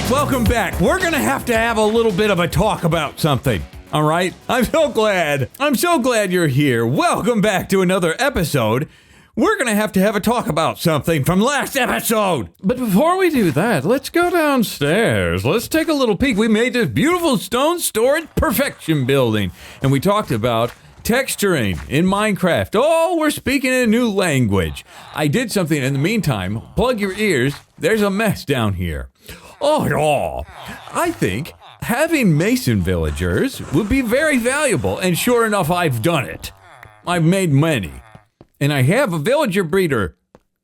right, welcome back. We're going to have a little bit of a talk about something. All right? I'm so glad you're here. Welcome back to another episode. We're going to have a talk about something from last episode. But before we do that, let's go downstairs. Let's take a little peek. We made this beautiful stone storage perfection building. And we talked about texturing in Minecraft. Oh, we're speaking a new language. I did something in the meantime. Plug your ears. There's a mess down here. Oh, I think having mason villagers would be very valuable. And sure enough, I've done it. I've made many. And I have a villager breeder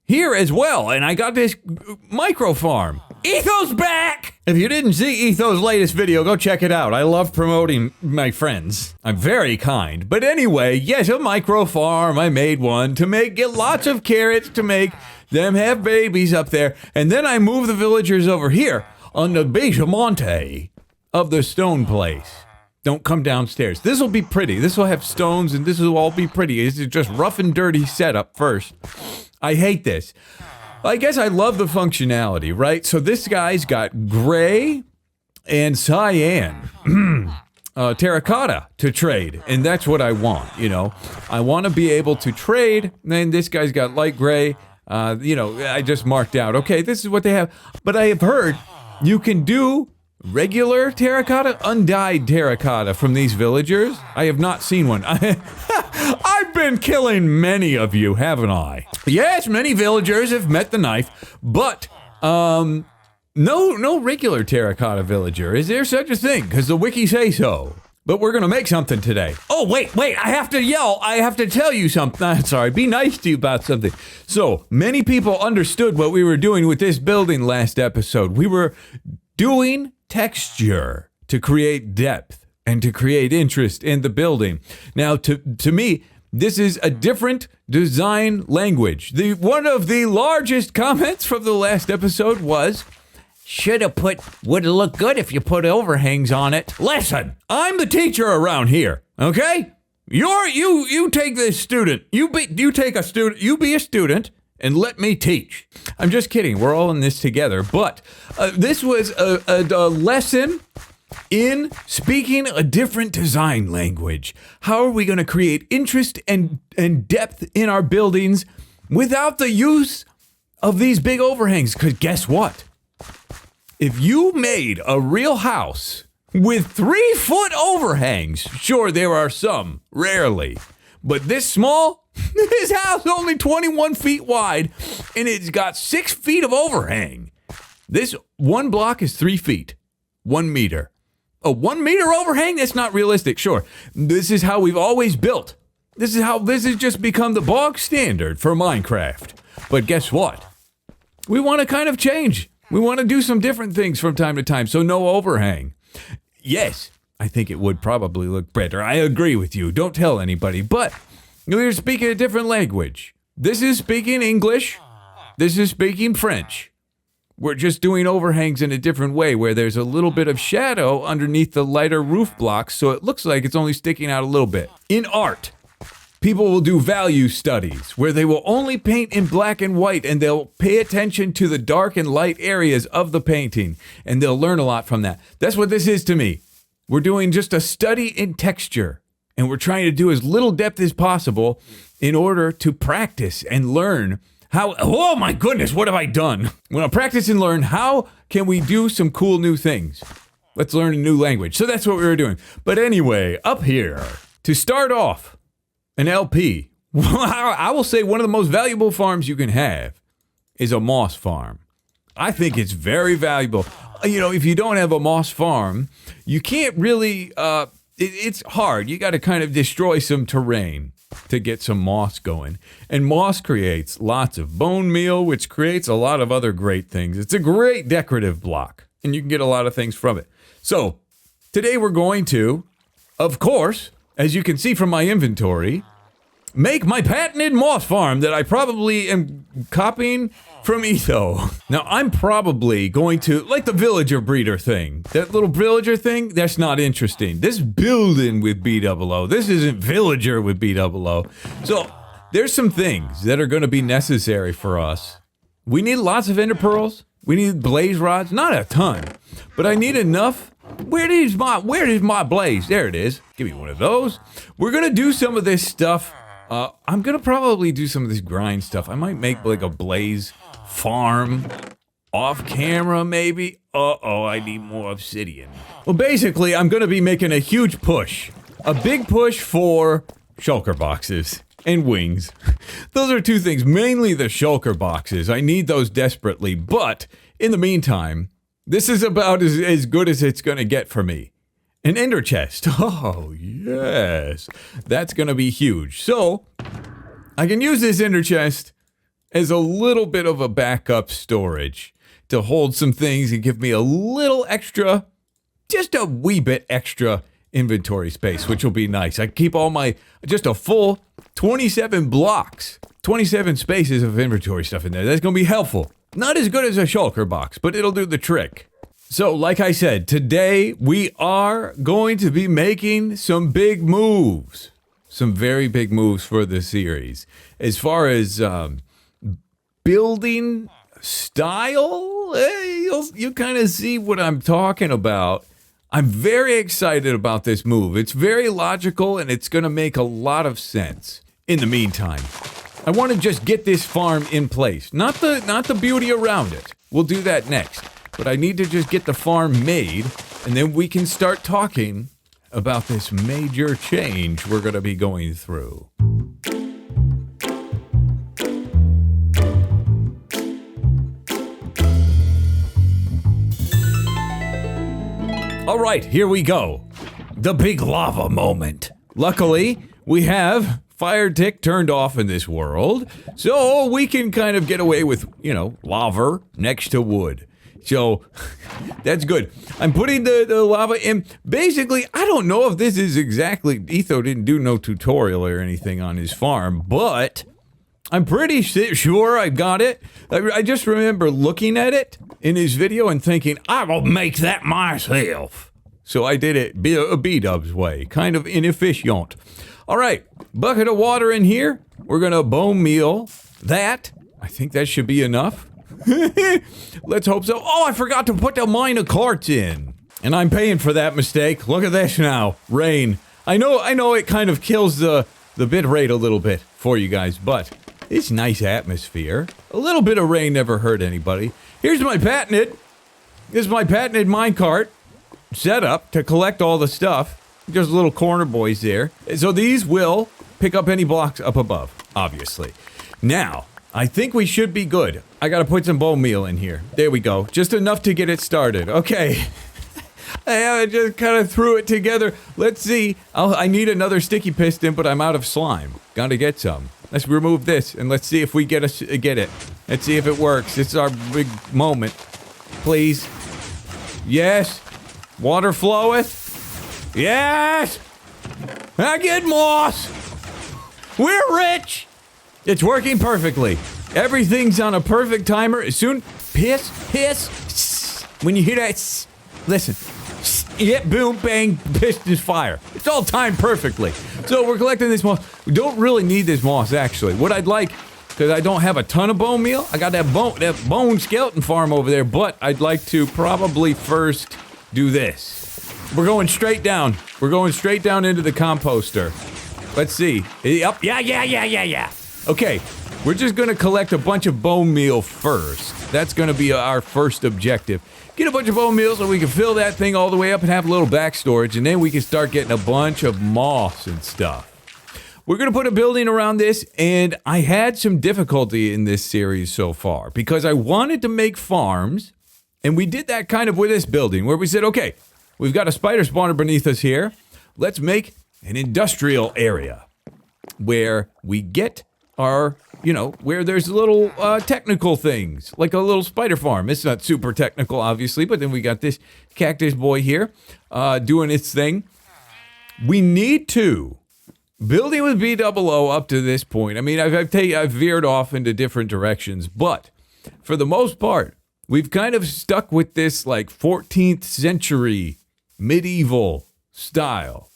here as well. And I got this micro farm. Etho's back! If you didn't see Etho's latest video, go check it out. I love promoting my friends. I'm very kind. But anyway, yes, a micro farm. I made one to get lots of carrots to make them have babies up there. And then I move the villagers over here on the basement of the stone place. Don't come downstairs. This will be pretty. This will have stones and this will all be pretty. This is just rough and dirty setup first. I hate this. I guess I love the functionality, right? So this guy's got gray and cyan terracotta to trade. And that's what I want, you know. I want to be able to trade. And this guy's got light gray. I just marked out, okay, this is what they have. But I have heard you can do regular terracotta, undyed terracotta from these villagers. I have not seen one. I've been killing many of you, haven't I? Yes, many villagers have met the knife, but no regular terracotta villager. Is there such a thing? Because the wiki say so. But we're going to make something today. Oh, wait, I have to yell. I have to tell you something. Sorry, be nice to you about something. So, many people understood what we were doing with this building last episode. We were doing texture to create depth and to create interest in the building. Now, to me, this is a different design language. One of the largest comments from the last episode was, would have looked good if you put overhangs on it. Listen, I'm the teacher around here, okay? You take this student. You be a student. And let me teach. I'm just kidding. We're all in this together. But this was a lesson in speaking a different design language. How are we going to create interest and depth in our buildings without the use of these big overhangs? Because guess what? If you made a real house with 3-foot overhangs, sure, there are some, rarely, but this small, this house is only 21 feet wide, and it's got 6 feet of overhang. This one block is 3 feet, 1 meter. A 1 meter overhang? That's not realistic, sure. This is how we've always built. This has just become the bog standard for Minecraft. But guess what? We want to kind of change. We want to do some different things from time to time, so no overhang. Yes, I think it would probably look better. I agree with you. Don't tell anybody, but we're speaking a different language. This is speaking English. This is speaking French. We're just doing overhangs in a different way where there's a little bit of shadow underneath the lighter roof blocks, so it looks like it's only sticking out a little bit. In art, people will do value studies where they will only paint in black and white, and they'll pay attention to the dark and light areas of the painting, and they'll learn a lot from that. That's what this is to me. We're doing just a study in texture. And we're trying to do as little depth as possible in order to practice and learn how, oh my goodness, what have I done? When I practice and learn, how can we do some cool new things? Let's learn a new language. So that's what we were doing. But anyway, up here, to start off, an LP, I will say one of the most valuable farms you can have is a moss farm. I think it's very valuable. You know, if you don't have a moss farm, you can't really, it's hard. You got to kind of destroy some terrain to get some moss going. And moss creates lots of bone meal, which creates a lot of other great things. It's a great decorative block, and you can get a lot of things from it. So today we're going to, of course, as you can see from my inventory, make my patented moss farm that I probably am copying from Etho. Now, I'm probably going to, like the villager breeder thing, that little villager thing, that's not interesting. This building with BdoubleO, this isn't villager with BdoubleO. So, there's some things that are going to be necessary for us. We need lots of ender pearls, We need blaze rods, not a ton, but I need enough. Where is my blaze? There it is. Give me one of those. We're gonna do some of this stuff. I'm gonna probably do some of this grind stuff. I might make like a blaze farm off camera, maybe. I need more obsidian. Well, basically, I'm gonna be making a huge push, a big push for shulker boxes and wings. Those are two things, mainly the shulker boxes. I need those desperately, but in the meantime, this is about as good as it's going to get for me. An ender chest. Oh, yes. That's going to be huge. So, I can use this ender chest as a little bit of a backup storage to hold some things and give me a little extra, just a wee bit extra inventory space, which will be nice. I keep just a full 27 blocks, 27 spaces of inventory stuff in there. That's going to be helpful. Not as good as a shulker box, but it'll do the trick. So, like I said, today we are going to be making some big moves. Some very big moves for the series. As far as building style, you'll kind of see what I'm talking about. I'm very excited about this move. It's very logical and it's going to make a lot of sense. In the meantime, I want to just get this farm in place. Not the beauty around it. We'll do that next. But I need to just get the farm made, and then we can start talking about this major change we're going to be going through. All right, here we go. The big lava moment. Luckily, we have fire tick turned off in this world, so we can kind of get away with, lava next to wood. So, that's good. I'm putting the lava in. Basically, I don't know if this is exactly... Etho didn't do no tutorial or anything on his farm, but I'm pretty sure I got it. I just remember looking at it in his video and thinking, I will make that myself. So I did it B-Dub's way, kind of inefficient. All right, bucket of water in here. We're going to bone meal that. I think that should be enough. Let's hope so. Oh, I forgot to put the miner carts in. And I'm paying for that mistake. Look at this now. Rain. I know it kind of kills the bit rate a little bit for you guys, but it's nice atmosphere. A little bit of rain never hurt anybody. Here's my patented. This is my patented minecart set up to collect all the stuff. Just little corner boys there. So these will pick up any blocks up above, obviously. Now, I think we should be good. I gotta put some bone meal in here. There we go. Just enough to get it started. Okay. I just kind of threw it together. Let's see. I need another sticky piston, but I'm out of slime. Gotta get some. Let's remove this, and let's see if we get it. Let's see if it works. This is our big moment. Please. Yes. Water floweth. Yes. I get moss. We're rich. It's working perfectly. Everything's on a perfect timer. As soon, piss, when you hear that, listen, yeah, boom, bang, pistons fire. It's all timed perfectly. So we're collecting this moss. We don't really need this moss, actually. What I'd like, because I don't have a ton of bone meal, I got that bone skeleton farm over there, but I'd like to probably first do this. We're going straight down. We're going straight down into the composter. Let's see. Yep. Yeah. Okay, we're just going to collect a bunch of bone meal first. That's going to be our first objective. Get a bunch of bone meal so we can fill that thing all the way up and have a little back storage, and then we can start getting a bunch of moss and stuff. We're going to put a building around this, and I had some difficulty in this series so far because I wanted to make farms, and we did that kind of with this building where we said, okay, we've got a spider spawner beneath us here. Let's make an industrial area where we get our, where there's little technical things, like a little spider farm. It's not super technical, obviously, but then we got this cactus boy here doing its thing. We need to, building with BdoubleO up to this point, I mean, I've veered off into different directions, but for the most part, we've kind of stuck with this like 14th century medieval style.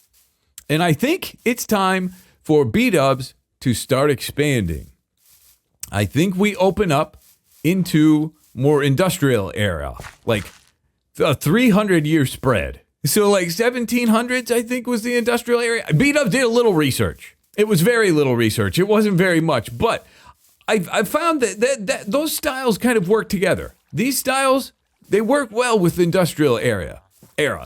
And I think it's time for B-Dubs to start expanding. I think we open up into more industrial era, like a 300-year spread. So like 1700s, I think, was the industrial area. BdoubleO did a little research. It was very little research. It wasn't very much, but I found that those styles kind of work together. These styles, they work well with the industrial era.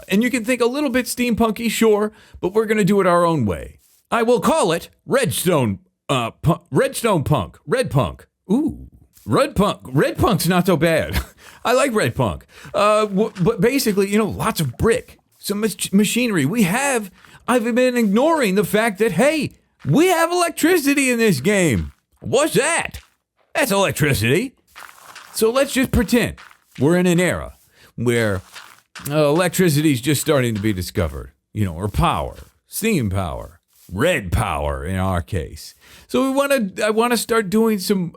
And you can think a little bit steampunky, sure, but we're going to do it our own way. I will call it Redstone Punk. Red Punk. Ooh, Red Punk. Red Punk's not so bad. I like Red Punk. But basically, lots of brick, some machinery. I've been ignoring the fact that, hey, we have electricity in this game. What's that? That's electricity. So let's just pretend we're in an era where electricity is just starting to be discovered, or power, steam power, red power in our case. So I want to start doing some,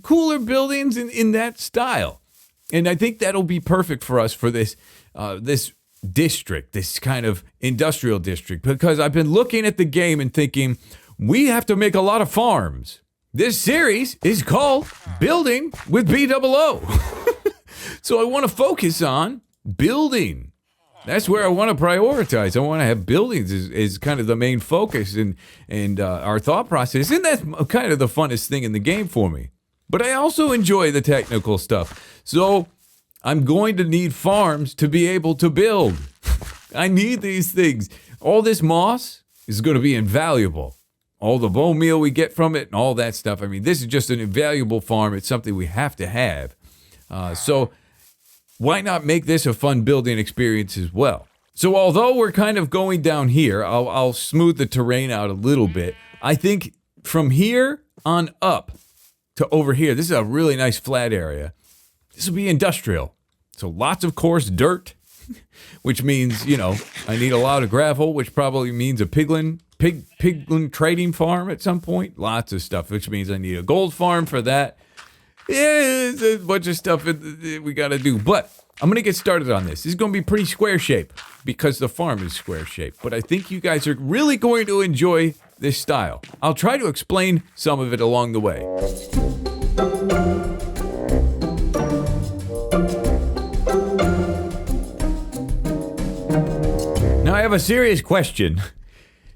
cooler buildings in that style. And I think that'll be perfect for us for this district, this kind of industrial district, because I've been looking at the game and thinking, we have to make a lot of farms. This series is called Building with BdoubleO. So I want to focus on building. That's where I want to prioritize. I want to have buildings is kind of the main focus and our thought process. And that's kind of the funnest thing in the game for me. But I also enjoy the technical stuff. So I'm going to need farms to be able to build. I need these things. All this moss is going to be invaluable. All the bone meal we get from it and all that stuff. I mean, this is just an invaluable farm. It's something we have to have. So why not make this a fun building experience as well? So although we're kind of going down here, I'll smooth the terrain out a little bit. I think from here on up to over here, this is a really nice flat area. This will be industrial. So lots of coarse dirt, which means, I need a lot of gravel, which probably means a piglin trading farm at some point. Lots of stuff, which means I need a gold farm for that. Yeah, there's a bunch of stuff we got to do. But I'm going to get started on this. This is going to be pretty square shape because the farm is square shape. But I think you guys are really going to enjoy this style. I'll try to explain some of it along the way. Now I have a serious question.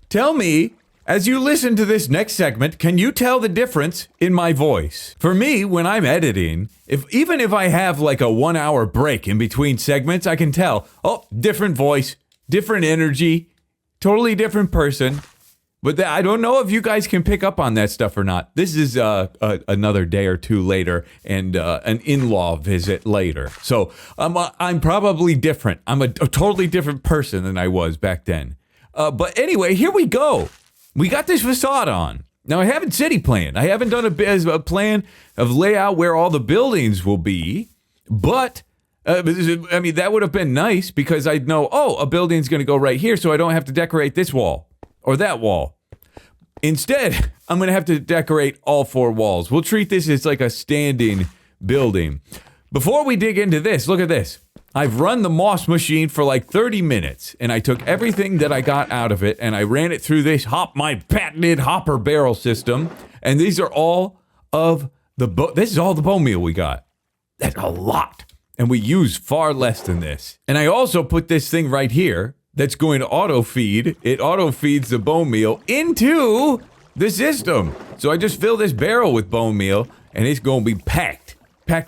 Tell me, as you listen to this next segment, can you tell the difference in my voice? For me, when I'm editing, even if I have like a 1 hour break in between segments, I can tell, different voice, different energy, totally different person. But I don't know if you guys can pick up on that stuff or not. This is another day or two later and an in-law visit later. So I'm probably different. I'm a totally different person than I was back then. But anyway, here we go. We got this facade on. Now, I haven't city planned. I haven't done a plan of layout where all the buildings will be. But, that would have been nice because I'd know, a building's going to go right here, so I don't have to decorate this wall or that wall. Instead, I'm going to have to decorate all 4 walls. We'll treat this as like a standing building. Before we dig into this, look at this. I've run the moss machine for like 30 minutes, and I took everything that I got out of it, and I ran it through my patented hopper barrel system, and these are all of this is all the bone meal we got. That's a lot, and we use far less than this. And I also put this thing right here that's going to auto-feed. It auto-feeds the bone meal into the system. So I just fill this barrel with bone meal, and it's going to be packed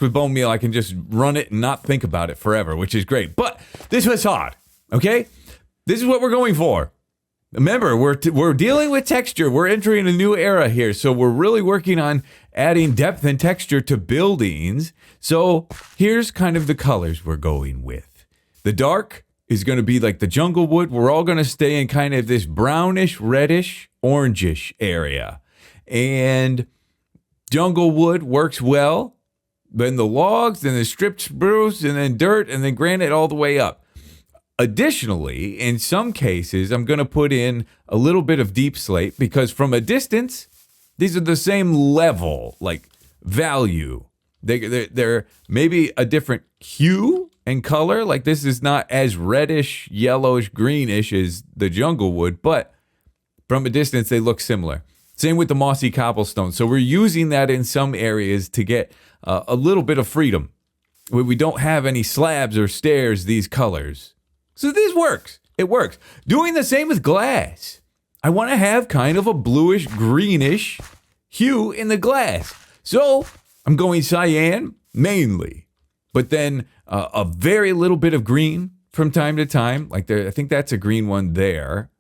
with bone meal. I can just run it and not think about it forever, which is great. But this facade, okay? This is what we're going for. Remember, we're dealing with texture. We're entering a new era here, so we're really working on adding depth and texture to buildings. So here's kind of the colors we're going with. The dark is going to be like the jungle wood. We're all going to stay in kind of this brownish, reddish, orangish area. And jungle wood works well. Then the logs, then the stripped spruce, and then dirt, and then granite all the way up. Additionally, in some cases, I'm going to put in a little bit of deep slate because from a distance, these are the same level, like value. They're maybe a different hue and color. Like this is not as reddish, yellowish, greenish as the jungle wood, but from a distance, they look similar. Same with the mossy cobblestone. So we're using that in some areas to get a little bit of freedom. Where we don't have any slabs or stairs, these colors. So this works. It works. Doing the same with glass. I want to have kind of a bluish, greenish hue in the glass. So I'm going cyan mainly. But then a very little bit of green from time to time. Like there, I think that's a green one there.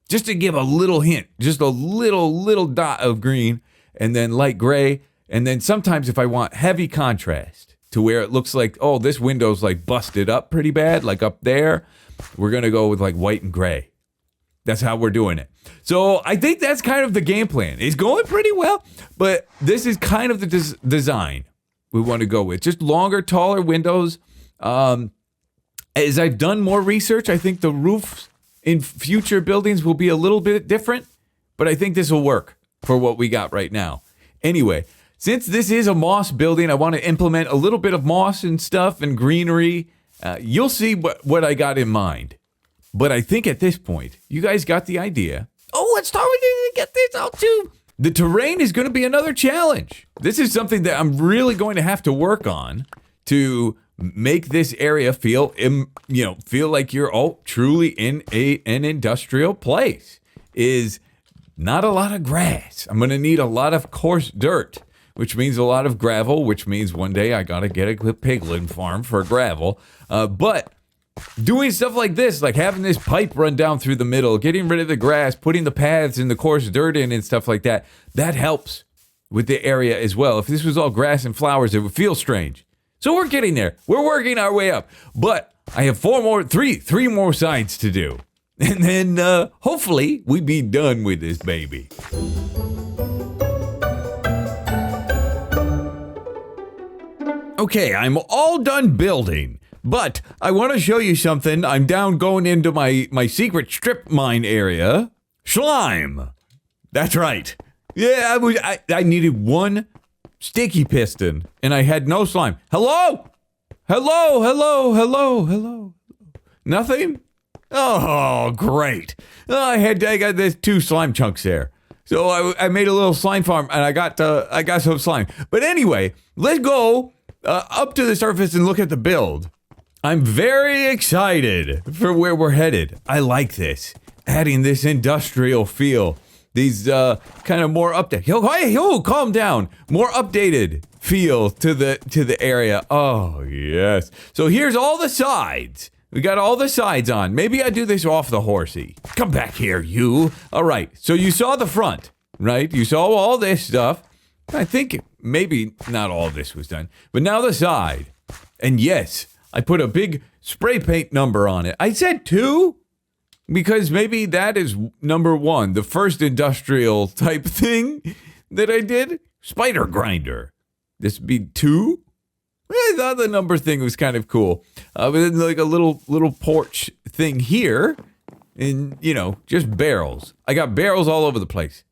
Just to give a little hint, just a little dot of green, and then light gray. And then sometimes if I want heavy contrast to where it looks like, oh, this window's like busted up pretty bad, like up there, we're going to go with like white and gray. That's how we're doing it. So I think that's kind of the game plan. It's going pretty well, but this is kind of the design we want to go with. Just longer, taller windows. As I've done more research, I think the roofs in future buildings will be a little bit different, but I think this will work for what we got right now. Anyway, since this is a moss building, I want to implement a little bit of moss and stuff and greenery. You'll see what I got in mind. But I think at this point, you guys got the idea. Oh, let's start with it and get this out too. The terrain is going to be another challenge. This is something that I'm really going to have to work on to make this area feel like you're truly in an industrial place. Is not a lot of grass. I'm going to need a lot of coarse dirt, which means a lot of gravel, which means one day I got to get a piglin farm for gravel. But doing stuff like this, like having this pipe run down through the middle, getting rid of the grass, putting the paths and the coarse dirt in and stuff like that, that helps with the area as well. If this was all grass and flowers, it would feel strange. So we're getting there. We're working our way up. But I have three more sides to do. And then hopefully we be done with this baby. Okay, I'm all done building. But I want to show you something. I'm down going into my secret strip mine area. Slime. That's right. Yeah, I needed one sticky piston, and I had no slime. Hello? Hello? Nothing? Oh, great. I got this 2 slime chunks there. So I made a little slime farm, and I got some slime. But anyway, let's go up to the surface and look at the build. I'm very excited for where we're headed. I like this. Adding this industrial feel. These kind of more updated. Hey, calm down. More updated feel to the area. Oh, yes. So here's all the sides. We got all the sides on. Maybe I do this off the horsey. Come back here, you. All right. So you saw the front, right? You saw all this stuff. I think maybe not all this was done. But now the side. And yes, I put a big spray paint number on it. I said 2 because maybe that is number 1, the first industrial type thing that I did. Spider grinder. This would be 2. I thought the number thing was kind of cool. But then like a little porch thing here, and just barrels. I got barrels all over the place.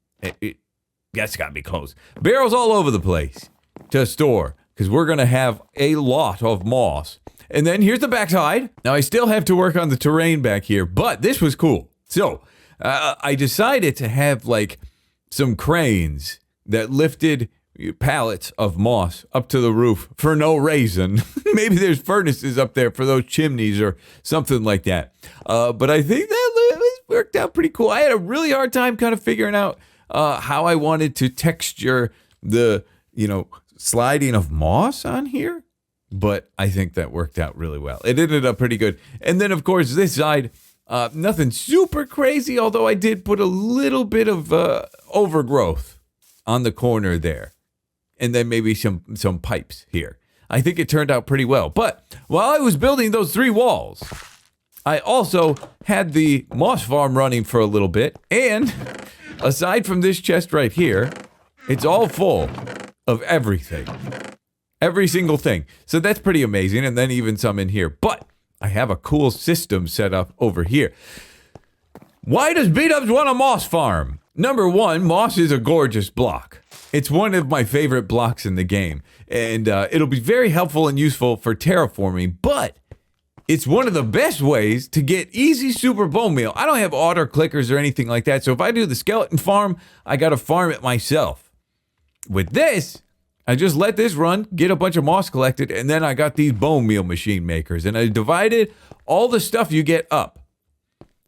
That's got to be close. Barrels all over the place to store because we're gonna have a lot of moss. And then here's the backside. Now I still have to work on the terrain back here, but this was cool. So I decided to have like some cranes that lifted pallets of moss up to the roof for no reason. Maybe there's furnaces up there for those chimneys or something like that. But I think that worked out pretty cool. I had a really hard time kind of figuring out how I wanted to texture the, sliding of moss on here. But I think that worked out really well. It ended up pretty good. And then, of course, this side, nothing super crazy, although I did put a little bit of overgrowth on the corner there. And then maybe some pipes here. I think it turned out pretty well. But while I was building those 3 walls, I also had the moss farm running for a little bit. And aside from this chest right here, it's all full of everything. Every single thing. So that's pretty amazing. And then even some in here. But I have a cool system set up over here. Why does B-Dubs want a moss farm? Number 1, moss is a gorgeous block. It's one of my favorite blocks in the game. And it'll be very helpful and useful for terraforming. But It's one of the best ways to get easy super bone meal. I don't have auto clickers or anything like that. So if I do the skeleton farm, I got to farm it myself. With this, I just let this run, get a bunch of moss collected, and then I got these bone meal machine makers. And I divided all the stuff you get up.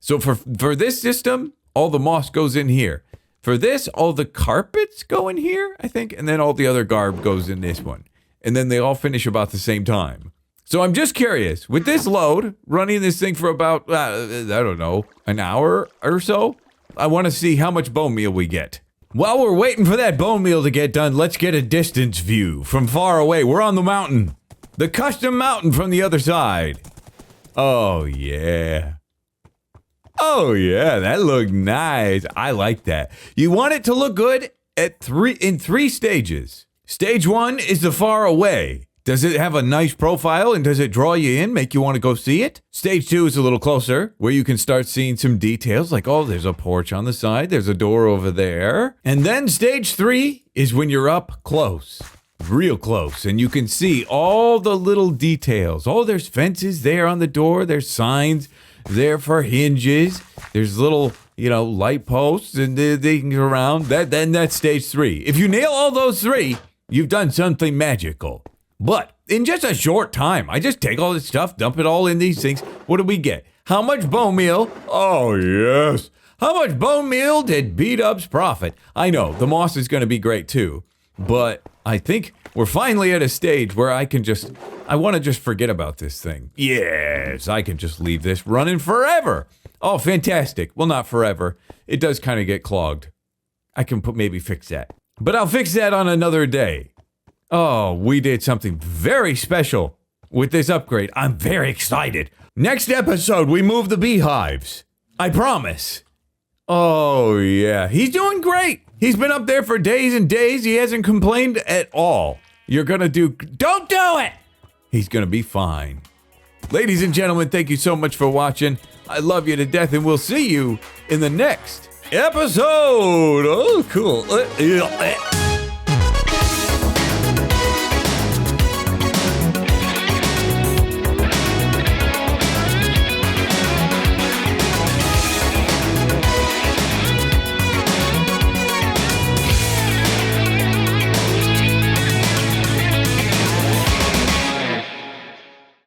So for this system, all the moss goes in here. For this, all the carpets go in here, I think. And then all the other garb goes in this one. And then they all finish about the same time. So I'm just curious, with this load, running this thing for about, I don't know, an hour or so, I want to see how much bone meal we get. While we're waiting for that bone meal to get done, let's get a distance view from far away. We're on the mountain. The custom mountain from the other side. Oh, yeah. Oh, yeah, that looked nice. I like that. You want it to look good in three stages. Stage 1 is the far away. Does it have a nice profile and does it draw you in, make you want to go see it? Stage 2 is a little closer, where you can start seeing some details like, oh, there's a porch on the side, there's a door over there. And then stage 3 is when you're up close, real close, and you can see all the little details. Oh, there's fences there on the door, there's signs there for hinges, there's little, light posts and they can go around. Then that's stage 3. If you nail all those 3, you've done something magical. But in just a short time, I just take all this stuff, dump it all in these things. What do we get? How much bone meal? Oh, yes. How much bone meal did B-Dubs profit? I know, the moss is going to be great too. But I think we're finally at a stage where I want to just forget about this thing. Yes, I can just leave this running forever. Oh, fantastic. Well, not forever. It does kind of get clogged. I can maybe fix that. But I'll fix that on another day. Oh, we did something very special with this upgrade. I'm very excited. Next episode, we move the beehives. I promise. Oh, yeah. He's doing great. He's been up there for days and days. He hasn't complained at all. You're gonna don't do it! He's gonna be fine. Ladies and gentlemen, thank you so much for watching. I love you to death, and we'll see you in the next episode. Oh, cool.